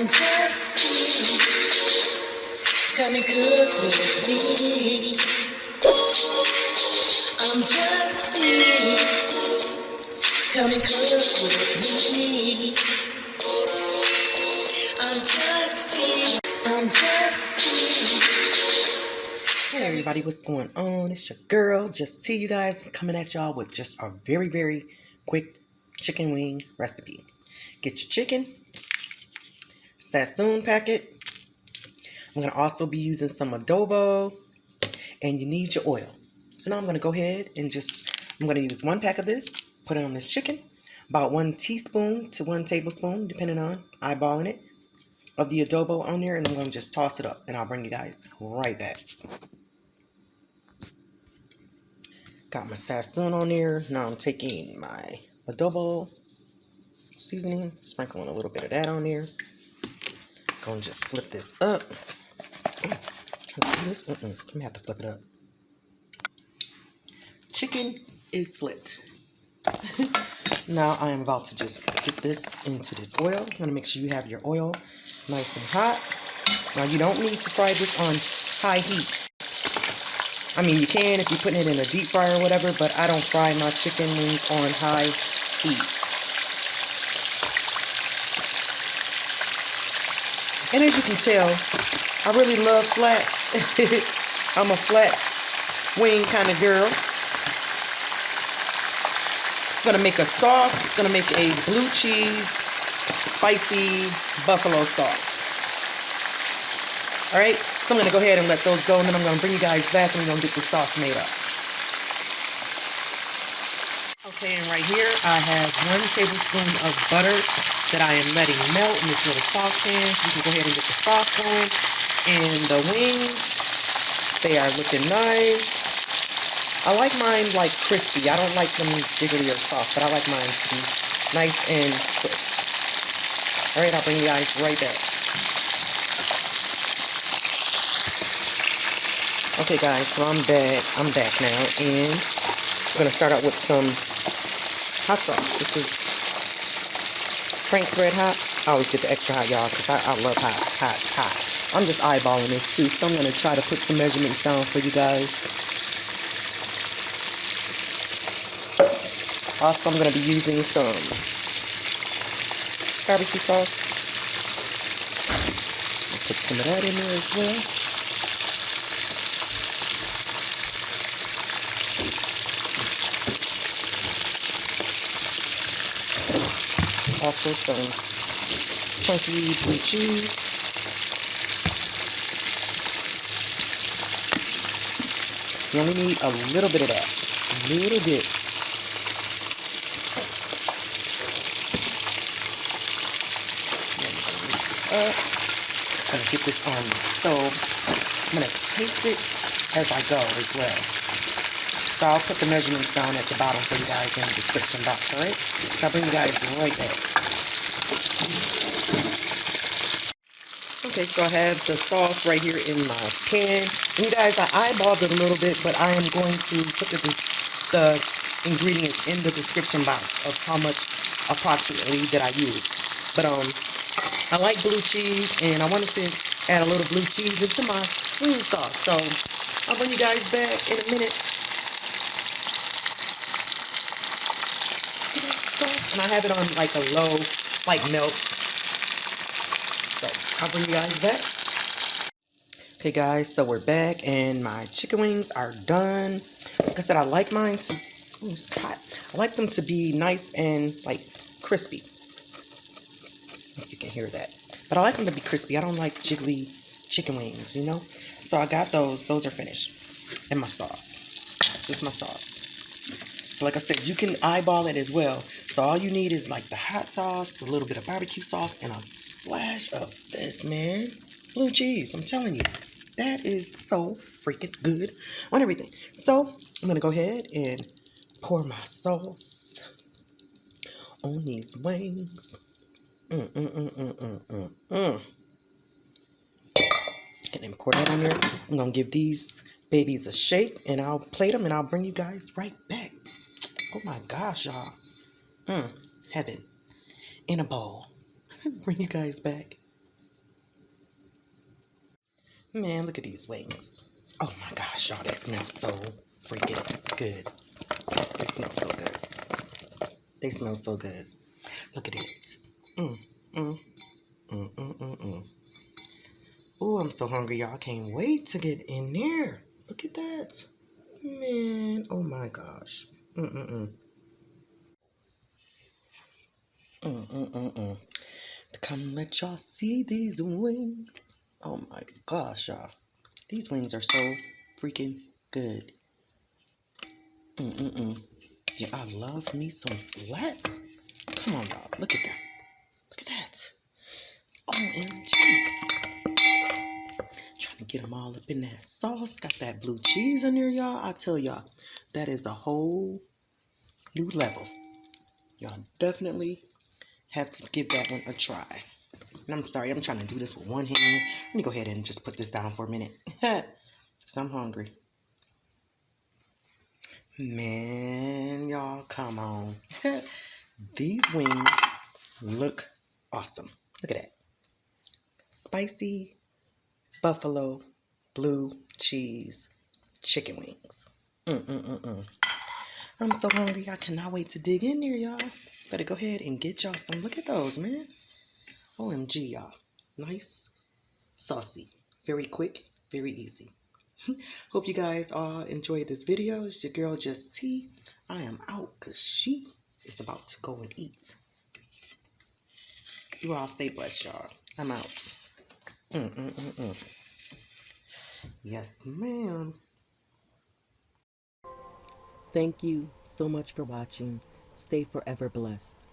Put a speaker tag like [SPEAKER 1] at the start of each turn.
[SPEAKER 1] I'm just tea. Come and cook with me. I'm just tea. Come and cook with me. I'm just tea. I'm just tea. Hey everybody, what's going on? It's your girl, Just Tea, you guys. I'm coming at y'all with just a very, very quick chicken wing recipe. Get your chicken. It's that Sassoon packet. I'm going to also be using some adobo. And you need your oil. So now I'm going to go ahead and I'm going to use 1 pack of this. Put it on this chicken. About 1 teaspoon to 1 tablespoon, depending on eyeballing it, of the adobo on there. And I'm going to just toss it up. And I'll bring you guys right back. Got my Sassoon on there. Now I'm taking my adobo seasoning, sprinkling a little bit of that on there. Gonna just flip this up. Trying to do this. I'm gonna have to flip it up. Chicken is flipped. Now I am about to just get this into this oil. I'm gonna make sure you have your oil nice and hot. Now you don't need to fry this on high heat. I mean, you can if you're putting it in a deep fryer or whatever, but I don't fry my chicken wings on high heat. And as you can tell, I really love flats. I'm a flat wing kind of girl. Gonna make a sauce. Gonna make a blue cheese, spicy buffalo sauce. All right. So I'm going to go ahead and let those go, and then I'm going to bring you guys back, and we're going to get the sauce made up. Okay, and right here, I have 1 tablespoon of butter that I am letting melt in this little saucepan. You can go ahead and get the sauce going. And the wings, they are looking nice. I like mine like crispy. I don't like them jiggly or soft, but I like mine to be nice and crisp. All right, I'll bring you guys right back. Okay guys, so I'm back now, and I'm going to start out with some hot sauce. This is Frank's Red Hot. I always get the extra hot, y'all, because I love hot. I'm just eyeballing this too, so I'm going to try to put some measurements down for you guys. Also, I'm going to be using some barbecue sauce. I'll put some of that in there as well. Also some chunky blue cheese. You only need a little bit of that. A little bit. Mix this up. I'm going to get this on the stove. I'm going to taste it as I go as well. So I'll put the measurements down at the bottom for you guys in the description box, alright? So I'll bring you guys right back. Okay, so I have the sauce right here in my pan. And you guys, I eyeballed it a little bit, but I am going to put the ingredients in the description box of how much approximately that I use. But I like blue cheese, and I wanted to add a little blue cheese into my wing sauce. So I'll bring you guys back in a minute. And I have it on like a low, like melt. So I'll bring you guys back. Okay guys, so we're back, and my chicken wings are done. Like I said, I like mine to, ooh, it's hot. I like them to be nice and like crispy. If you can hear that. But I like them to be crispy. I don't like jiggly chicken wings, you know? So I got those. Those are finished. And my sauce. This is my sauce. So like I said, you can eyeball it as well. So all you need is like the hot sauce, a little bit of barbecue sauce, and a splash of this, man. Blue cheese, I'm telling you. That is so freaking good on everything. So I'm going to go ahead and pour my sauce on these wings. And then pour that on there. I'm going to give these babies a shake, and I'll plate them, and I'll bring you guys right back. Oh my gosh, y'all. Heaven in a bowl. Bring you guys back. Man, look at these wings. Oh my gosh, y'all, they smell so freaking good. They smell so good. They smell so good. Look at it. Oh, I'm so hungry, y'all. I can't wait to get in there. Look at that. Man, oh my gosh. Come let y'all see these wings. Oh my gosh, y'all. These wings are so freaking good. Yeah, I love me some flats. Come on, y'all. Look at that. Look at that. OMG. Trying to get them all up in that sauce. Got that blue cheese in there, y'all. I tell y'all, that is a whole new level. Y'all definitely have to give that one a try. And I'm sorry, I'm trying to do this with one hand. Let me go ahead and just put this down for a minute. Because I'm hungry. Man, y'all, come on. These wings look awesome. Look at that. Spicy buffalo blue cheese chicken wings. I'm so hungry. I cannot wait to dig in there, y'all. Better go ahead and get y'all some. Look at those, man. OMG, y'all. Nice, saucy, very quick, very easy. Hope you guys all enjoyed this video. It's your girl, Just T. I am out because she is about to go and eat. You all stay blessed, y'all. I'm out. Yes, ma'am. Thank you so much for watching. Stay forever blessed.